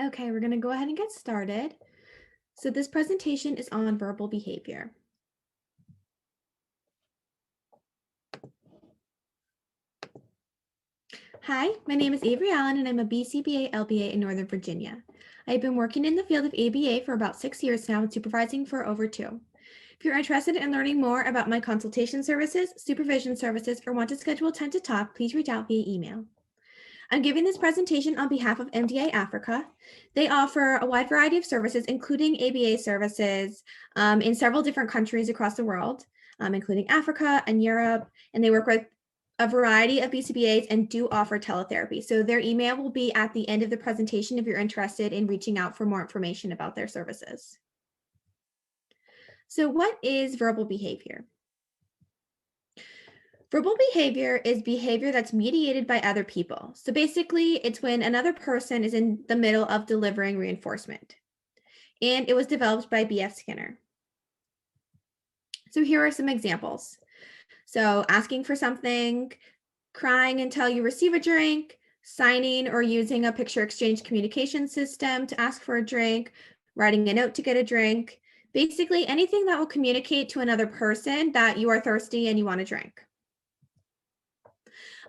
Okay, we're going to go ahead and get started. So this presentation is on verbal behavior. Hi, my name is Avery Allen and I'm a BCBA LBA in Northern Virginia. I've been working in the field of ABA for about 6 years now and supervising for over 2. If you're interested in learning more about my consultation services, supervision services, or want to schedule time to talk, please reach out via email. I'm giving this presentation on behalf of MDA Africa. They offer a wide variety of services, including ABA services in several different countries across the world, including Africa and Europe, and they work with a variety of BCBAs and do offer teletherapy. So their email will be at the end of the presentation if you're interested in reaching out for more information about their services. So what is verbal behavior? Verbal behavior is behavior that's mediated by other people. So basically, it's when another person is in the middle of delivering reinforcement. And it was developed by B.F. Skinner. So here are some examples. So asking for something, crying until you receive a drink, signing or using a picture exchange communication system to ask for a drink, writing a note to get a drink, basically anything that will communicate to another person that you are thirsty and you want a drink.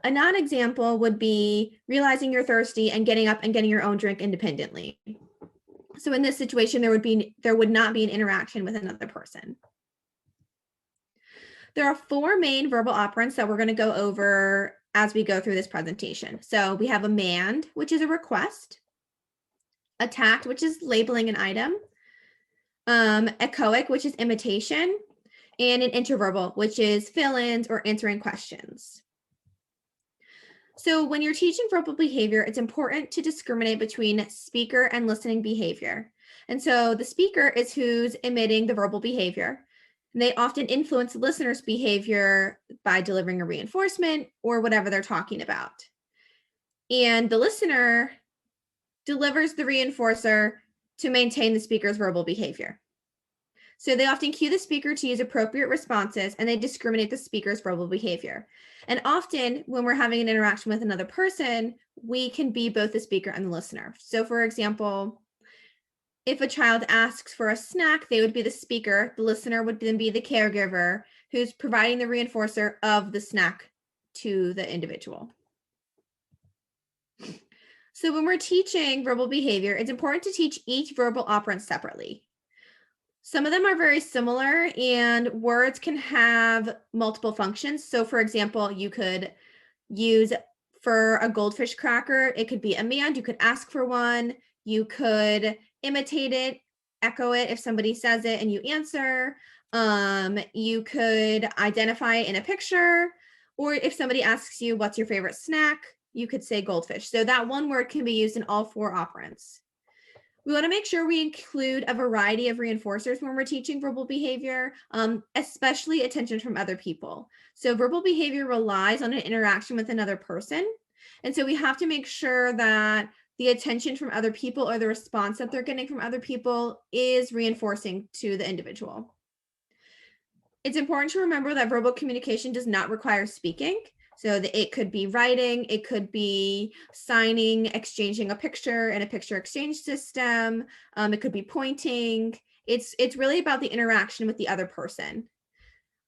A non-example would be realizing you're thirsty and getting up and getting your own drink independently. So in this situation, there would not be an interaction with another person. There are 4 main verbal operants that we're going to go over as we go through this presentation. So we have a mand, which is a request, a tact, which is labeling an item, echoic, which is imitation, and an interverbal, which is fill-ins or answering questions. So when you're teaching verbal behavior, it's important to discriminate between speaker and listening behavior. And so the speaker is who's emitting the verbal behavior. And they often influence the listener's behavior by delivering a reinforcement or whatever they're talking about. And the listener delivers the reinforcer to maintain the speaker's verbal behavior. So they often cue the speaker to use appropriate responses, and they discriminate the speaker's verbal behavior. And often when we're having an interaction with another person, we can be both the speaker and the listener. So for example, if a child asks for a snack, they would be the speaker. The listener would then be the caregiver who's providing the reinforcer of the snack to the individual. So when we're teaching verbal behavior, it's important to teach each verbal operant separately. Some of them are very similar, and words can have multiple functions. So for example, you could use for a goldfish cracker, it could be a mand, you could ask for one, you could imitate it, echo it if somebody says it and you answer. You could identify it in a picture, or if somebody asks you, what's your favorite snack? You could say goldfish. So that one word can be used in all 4 operants. We want to make sure we include a variety of reinforcers when we're teaching verbal behavior, especially attention from other people. So verbal behavior relies on an interaction with another person. And so we have to make sure that the attention from other people or the response that they're getting from other people is reinforcing to the individual. It's important to remember that verbal communication does not require speaking. So it could be writing, it could be signing, exchanging a picture in a picture exchange system. It could be pointing. It's really about the interaction with the other person.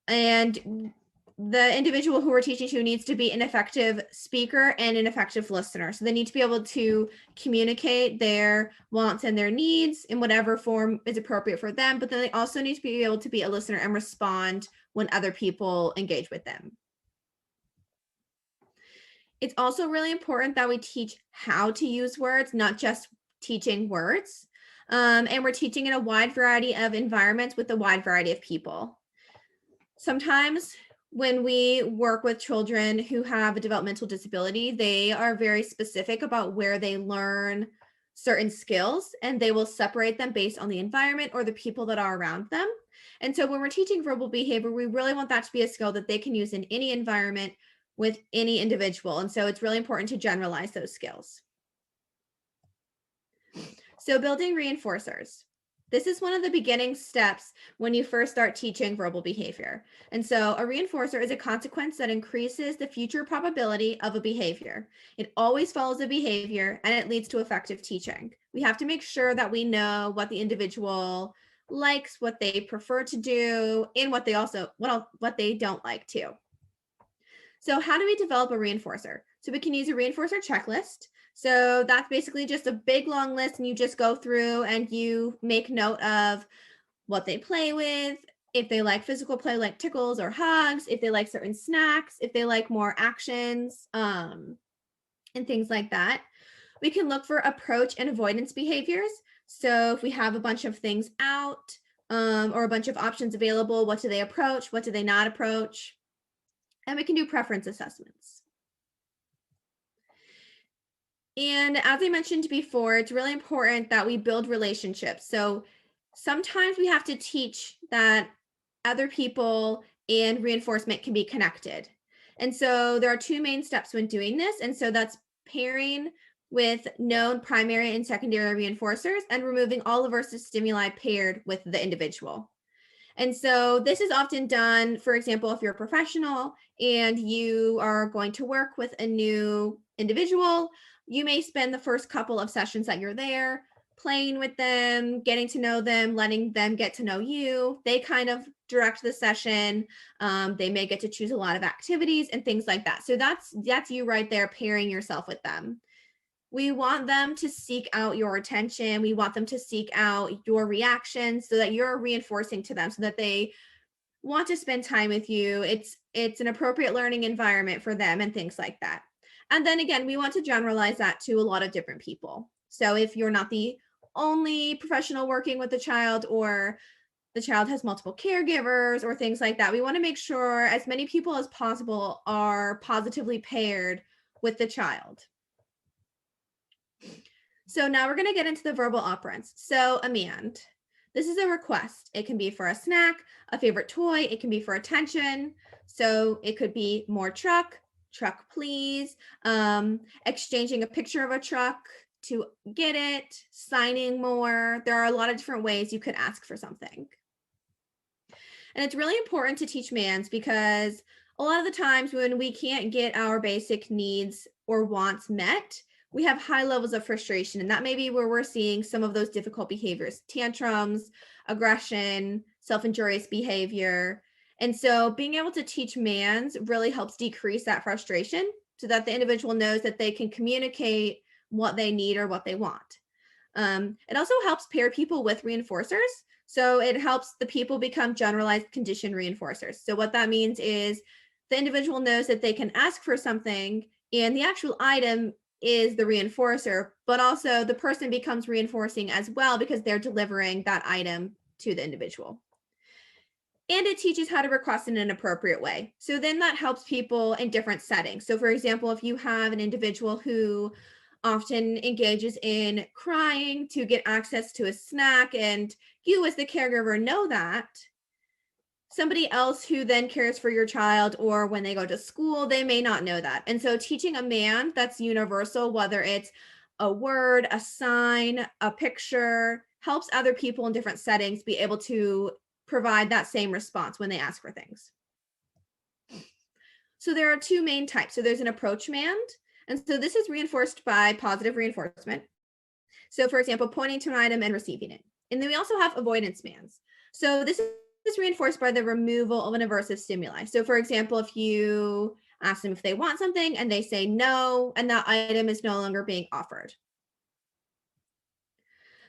And the individual who we're teaching to needs to be an effective speaker and an effective listener. So they need to be able to communicate their wants and their needs in whatever form is appropriate for them, but then they also need to be able to be a listener and respond when other people engage with them. It's also really important that we teach how to use words, not just teaching words. And we're teaching in a wide variety of environments with a wide variety of people. Sometimes when we work with children who have a developmental disability, they are very specific about where they learn certain skills, and they will separate them based on the environment or the people that are around them. And so when we're teaching verbal behavior, we really want that to be a skill that they can use in any environment with any individual. And so it's really important to generalize those skills. So building reinforcers. This is one of the beginning steps when you first start teaching verbal behavior. And so a reinforcer is a consequence that increases the future probability of a behavior. It always follows a behavior and it leads to effective teaching. We have to make sure that we know what the individual likes, what they prefer to do, and what they don't like too. So how do we develop a reinforcer? So we can use a reinforcer checklist. So that's basically just a big long list and you just go through and you make note of what they play with, if they like physical play like tickles or hugs, if they like certain snacks, if they like more actions, and things like that. We can look for approach and avoidance behaviors. So if we have a bunch of things out or a bunch of options available, what do they approach? What do they not approach? And we can do preference assessments. And as I mentioned before, it's really important that we build relationships. So sometimes we have to teach that other people and reinforcement can be connected. And so there are two main steps when doing this. And so that's pairing with known primary and secondary reinforcers and removing all aversive stimuli paired with the individual. And so this is often done, for example, if you're a professional and you are going to work with a new individual, you may spend the first couple of sessions that you're there playing with them, getting to know them, letting them get to know you. They kind of direct the session. They may get to choose a lot of activities and things like that. So that's you right there pairing yourself with them. We want them to seek out your attention. We want them to seek out your reactions so that you're reinforcing to them so that they want to spend time with you. It's an appropriate learning environment for them and things like that. And then again, we want to generalize that to a lot of different people. So if you're not the only professional working with the child or the child has multiple caregivers or things like that, we want to make sure as many people as possible are positively paired with the child. So now we're going to get into the verbal operants. So Amand, this is a request. It can be for a snack, a favorite toy. It can be for attention. So it could be more truck please, exchanging a picture of a truck to get it, signing more. There are a lot of different ways you could ask for something. And it's really important to teach MANs because a lot of the times when we can't get our basic needs or wants met, we have high levels of frustration. And that may be where we're seeing some of those difficult behaviors, tantrums, aggression, self-injurious behavior. And so being able to teach MANs really helps decrease that frustration so that the individual knows that they can communicate what they need or what they want. It also helps pair people with reinforcers. So it helps the people become generalized condition reinforcers. So what that means is the individual knows that they can ask for something and the actual item is the reinforcer, but also the person becomes reinforcing as well because they're delivering that item to the individual. And it teaches how to request in an appropriate way. So then that helps people in different settings. So for example, if you have an individual who often engages in crying to get access to a snack and you as the caregiver know that, somebody else who then cares for your child or when they go to school, they may not know that. And so teaching a MAN that's universal, whether it's a word, a sign, a picture, helps other people in different settings be able to provide that same response when they ask for things. So there are two main types. So there's an approach MAN. And so this is reinforced by positive reinforcement. So for example, pointing to an item and receiving it. And then we also have avoidance MANs. So this is reinforced by the removal of an aversive stimuli. So for example, if you ask them if they want something and they say no, and that item is no longer being offered.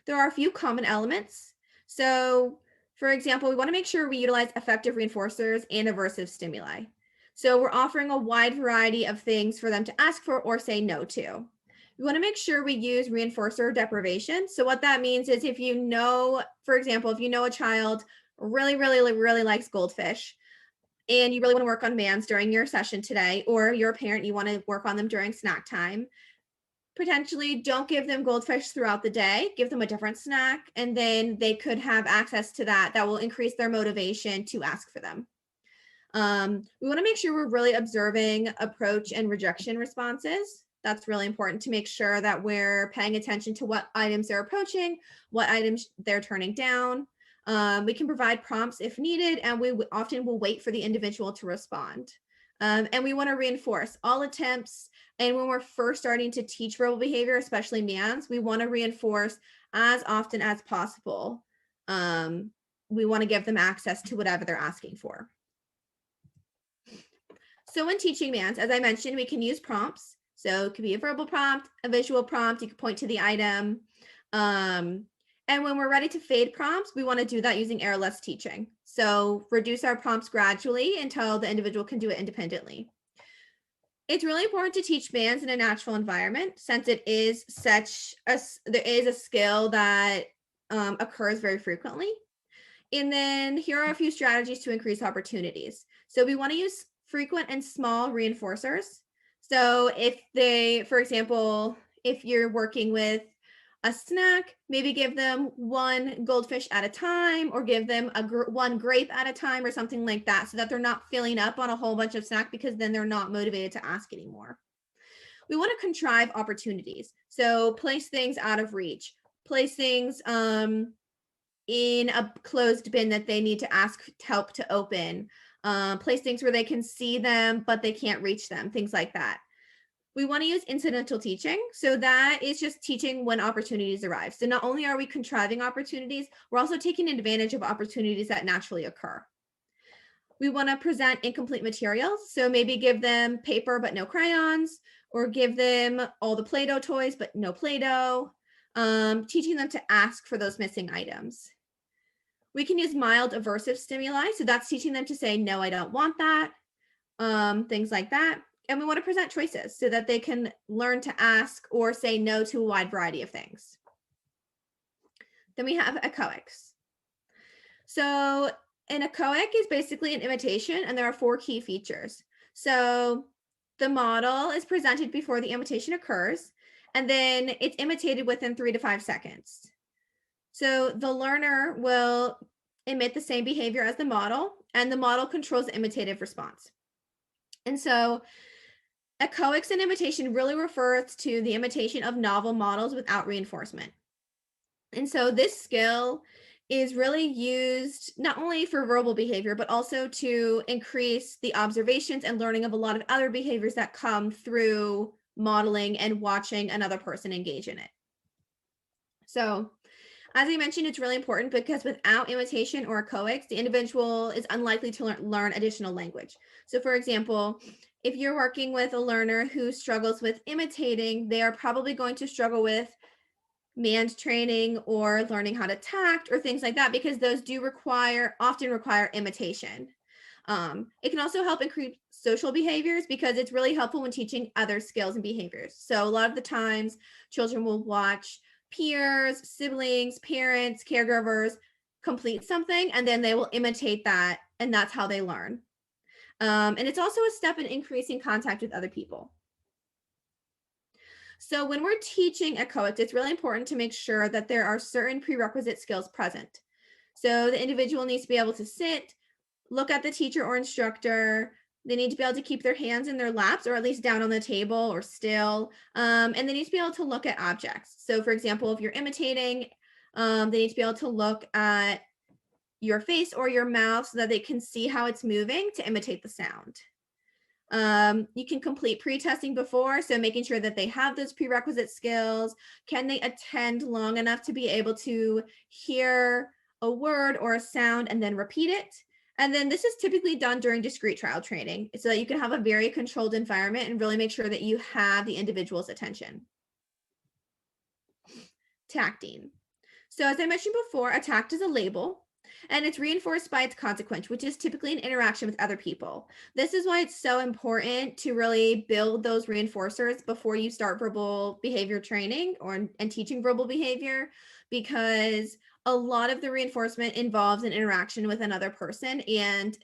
There are a few common elements. So for example, we want to make sure we utilize effective reinforcers and aversive stimuli. So we're offering a wide variety of things for them to ask for or say no to. We want to make sure we use reinforcer deprivation. So what that means is if you know, for example, if you know a child really likes goldfish and you really want to work on MANs during your session today, or you're a parent, you want to work on them during snack time, potentially don't give them goldfish throughout the day, give them a different snack, and then they could have access to that. That will increase their motivation to ask for them. We want to make sure we're really observing approach and rejection responses. That's really important to make sure that we're paying attention to what items they're approaching, what items they're turning down. We can provide prompts if needed, and we often will wait for the individual to respond. And we want to reinforce all attempts. And when we're first starting to teach verbal behavior, especially MANs, we want to reinforce as often as possible. We want to give them access to whatever they're asking for. So when teaching MANs, as I mentioned, we can use prompts. So it could be a verbal prompt, a visual prompt, you can point to the item. And when we're ready to fade prompts, we want to do that using errorless teaching. So reduce our prompts gradually until the individual can do it independently. It's really important to teach MANs in a natural environment, since it is there is a skill that occurs very frequently. And then here are a few strategies to increase opportunities. So we want to use frequent and small reinforcers. So if they, for example, if you're working with a snack, maybe give them one goldfish at a time, or give them one grape at a time or something like that, so that they're not filling up on a whole bunch of snack, because then they're not motivated to ask anymore. We want to contrive opportunities. So place things out of reach, place things in a closed bin that they need to ask help to open, place things where they can see them, but they can't reach them, things like that. We want to use incidental teaching. So that is just teaching when opportunities arrive. So not only are we contriving opportunities, we're also taking advantage of opportunities that naturally occur. We want to present incomplete materials. So maybe give them paper, but no crayons, or give them all the Play-Doh toys, but no Play-Doh, teaching them to ask for those missing items. We can use mild aversive stimuli. So that's teaching them to say, no, I don't want that, things like that. And we want to present choices so that they can learn to ask or say no to a wide variety of things. Then we have echoics. So an echoic is basically an imitation, and there are 4 key features. So the model is presented before the imitation occurs, and then it's imitated within 3 to 5 seconds. So the learner will emit the same behavior as the model, and the model controls the imitative response. And so echoics and imitation really refers to the imitation of novel models without reinforcement. And so this skill is really used not only for verbal behavior, but also to increase the observations and learning of a lot of other behaviors that come through modeling and watching another person engage in it. So as I mentioned, it's really important because without imitation or echoics, the individual is unlikely to learn additional language. So for example, if you're working with a learner who struggles with imitating, they are probably going to struggle with MAND training or learning how to tact or things like that, because those do often require imitation. It can also help increase social behaviors, because it's really helpful when teaching other skills and behaviors. So a lot of the times children will watch peers, siblings, parents, caregivers complete something, and then they will imitate that, and that's how they learn. And it's also a step in increasing contact with other people. So when we're teaching echoics, it's really important to make sure that there are certain prerequisite skills present. So the individual needs to be able to sit, look at the teacher or instructor. They need to be able to keep their hands in their laps, or at least down on the table or still. And they need to be able to look at objects. So for example, if you're imitating, they need to be able to look at your face or your mouth so that they can see how it's moving to imitate the sound. You can complete pre-testing before, so making sure that they have those prerequisite skills. Can they attend long enough to be able to hear a word or a sound and then repeat it? And then this is typically done during discrete trial training, so that you can have a very controlled environment and really make sure that you have the individual's attention. Tacting. So as I mentioned before, a tact is a label, and it's reinforced by its consequence, which is typically an interaction with other people. This is why it's so important to really build those reinforcers before you start verbal behavior training and teaching verbal behavior, because a lot of the reinforcement involves an interaction with another person and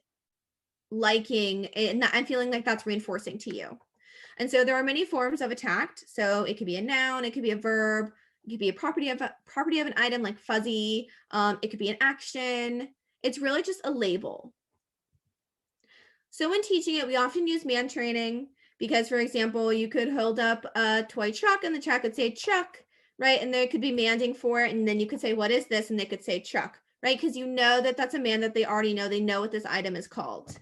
liking and feeling like that's reinforcing to you. And so there are many forms of a tact. So it could be a noun, it could be a verb, it could be a property of an item like fuzzy. It could be an action. It's really just a label. So when teaching it, we often use MAN training Because, for example, you could hold up a toy truck and the chat could say Chuck, right? And they could be manding for it. And then you could say, what is this? And they could say Chuck, right? Because you know that that's a man that they already know. They know what this item is called.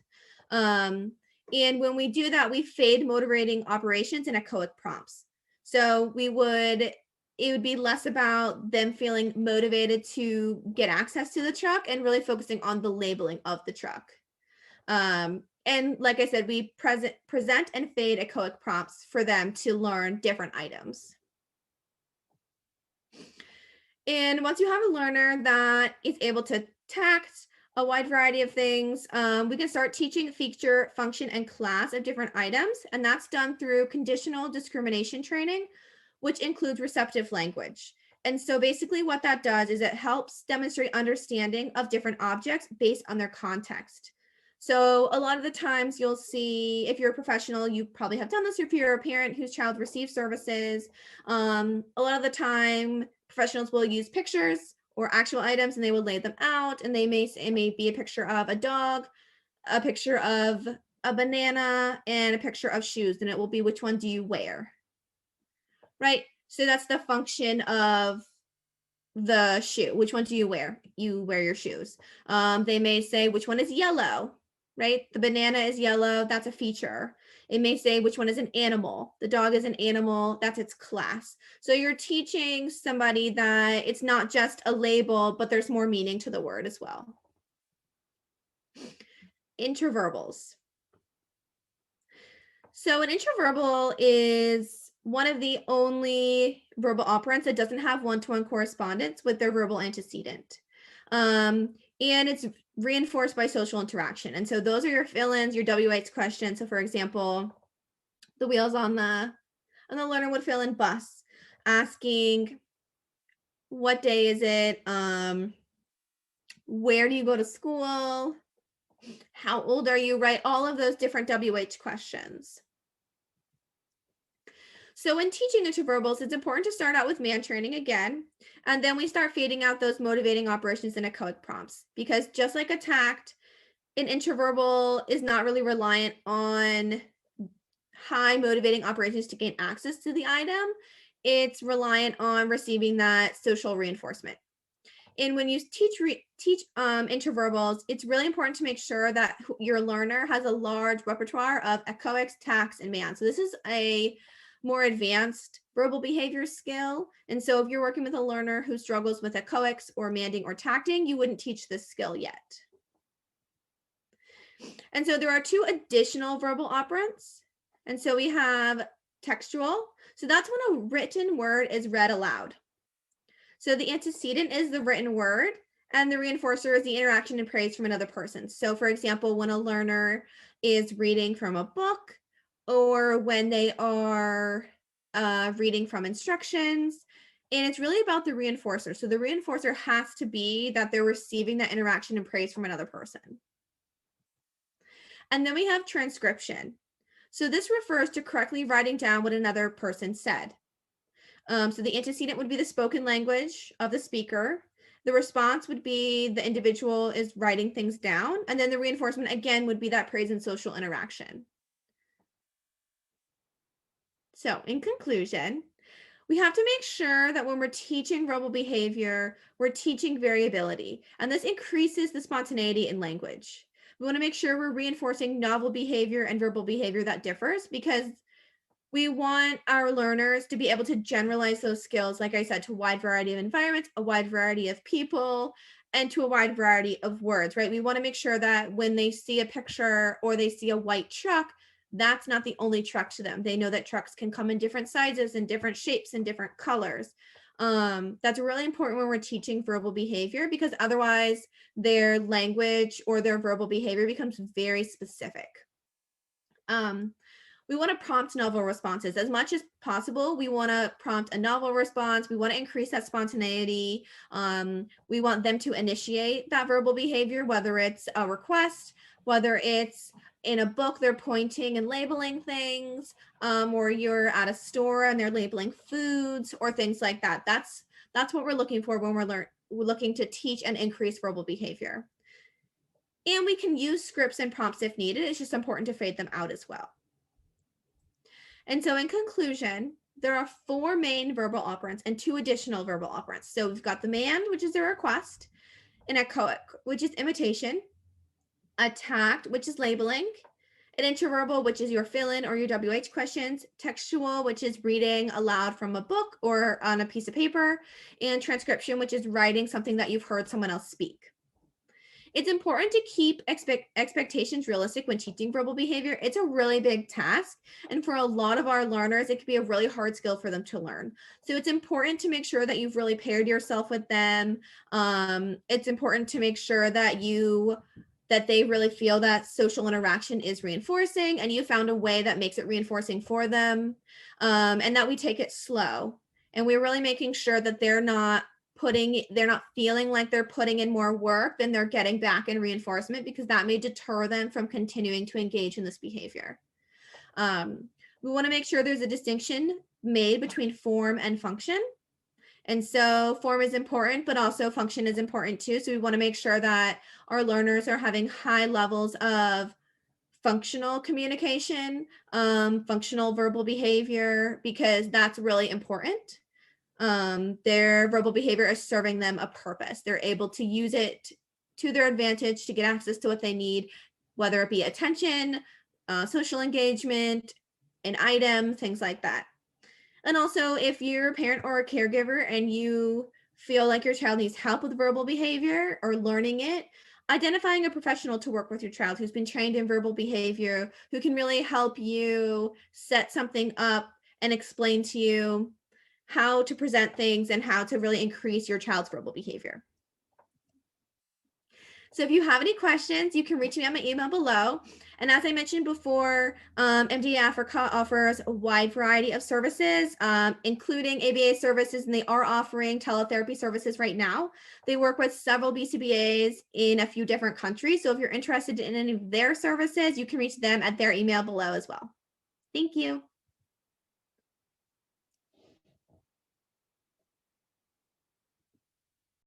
And when we do that, we fade motivating operations and echoic prompts. So it would be less about them feeling motivated to get access to the truck and really focusing on the labeling of the truck. And like I said, we present and fade echoic prompts for them to learn different items. And once you have a learner that is able to tact a wide variety of things, we can start teaching feature, function, and class of different items. And that's done through conditional discrimination training, which includes receptive language. And so basically what that does is it helps demonstrate understanding of different objects based on their context. So a lot of the times you'll see, if you're a professional, you probably have done this, if you're a parent whose child receives services, a lot of the time professionals will use pictures or actual items and they will lay them out, and it may be a picture of a dog, a picture of a banana, and a picture of shoes, and it will be, which one do you wear? Right? So that's the function of the shoe. Which one do you wear? You wear your shoes. They may say, which one is yellow? Right? The banana is yellow. That's a feature. It may say which one is an animal. The dog is an animal. That's its class. So you're teaching somebody that it's not just a label, but there's more meaning to the word as well. Interverbals. So an interverbal is one of the only verbal operants that doesn't have one-to-one correspondence with their verbal antecedent. And it's reinforced by social interaction. And so those are your fill-ins, your WH questions. So for example, the wheels on the learner would fill in bus, asking, what day is it? Where do you go to school? How old are you? Right? All of those different WH questions. So in teaching interverbals, it's important to start out with man training again, and then we start fading out those motivating operations and echoic prompts, because just like a tact, an interverbal is not really reliant on high motivating operations to gain access to the item. It's reliant on receiving that social reinforcement. And when you teach interverbals, it's really important to make sure that your learner has a large repertoire of echoics, tacts, and man. So this is a more advanced verbal behavior skill. And so if you're working with a learner who struggles with echoics or manding or tacting, you wouldn't teach this skill yet. And so there are two additional verbal operants. And so we have textual. So that's when a written word is read aloud. So the antecedent is the written word, and the reinforcer is the interaction and praise from another person. So for example, when a learner is reading from a book, or when they are reading from instructions, and it's really about the reinforcer. So the reinforcer has to be that they're receiving that interaction and praise from another person. And then we have transcription. So this refers to correctly writing down what another person said. So the antecedent would be the spoken language of the speaker. The response would be the individual is writing things down. And then the reinforcement, again, would be that praise and social interaction. So in conclusion, we have to make sure that when we're teaching verbal behavior, we're teaching variability, and this increases the spontaneity in language. We want to make sure we're reinforcing novel behavior and verbal behavior that differs, because we want our learners to be able to generalize those skills, like I said, to a wide variety of environments, a wide variety of people, and to a wide variety of words, right? We want to make sure that when they see a picture or they see a white truck, that's not the only truck to them. They know that trucks can come in different sizes and different shapes and different colors. That's really important when we're teaching verbal behavior, because otherwise their language or their verbal behavior becomes very specific. We want to prompt novel responses as much as possible. We want to prompt a novel response. We want to increase that spontaneity. We want them to initiate that verbal behavior, whether it's a request, whether it's in a book, they're pointing and labeling things, or you're at a store and they're labeling foods or things like that. That's what we're looking for when we're looking to teach and increase verbal behavior. And we can use scripts and prompts if needed. It's just important to fade them out as well. And so in conclusion, there are 4 main verbal operants and 2 additional verbal operants. So we've got the demand, which is the request, an echoic, which is imitation, a tact, which is labeling, an interverbal, which is your fill-in or your WH questions, textual, which is reading aloud from a book or on a piece of paper, and transcription, which is writing something that you've heard someone else speak. It's important to keep expectations realistic when teaching verbal behavior. It's a really big task. And for a lot of our learners, it can be a really hard skill for them to learn. So it's important to make sure that you've really paired yourself with them. It's important to make sure that they really feel that social interaction is reinforcing and you found a way that makes it reinforcing for them, and that we take it slow. And we're really making sure that they're not feeling like they're putting in more work than they're getting back in reinforcement, because that may deter them from continuing to engage in this behavior. We want to make sure there's a distinction made between form and function. And so form is important, but also function is important too. So we want to make sure that our learners are having high levels of functional communication, functional verbal behavior, because that's really important. Their verbal behavior is serving them a purpose. They're able to use it to their advantage to get access to what they need, whether it be attention, social engagement, an item, things like that. And also, if you're a parent or a caregiver and you feel like your child needs help with verbal behavior or learning it, identifying a professional to work with your child who's been trained in verbal behavior, who can really help you set something up and explain to you how to present things and how to really increase your child's verbal behavior. So if you have any questions, you can reach me on my email below. And as I mentioned before, MDA Africa offers a wide variety of services, including ABA services, and they are offering teletherapy services right now. They work with several BCBAs in a few different countries. So if you're interested in any of their services, you can reach them at their email below as well. Thank you.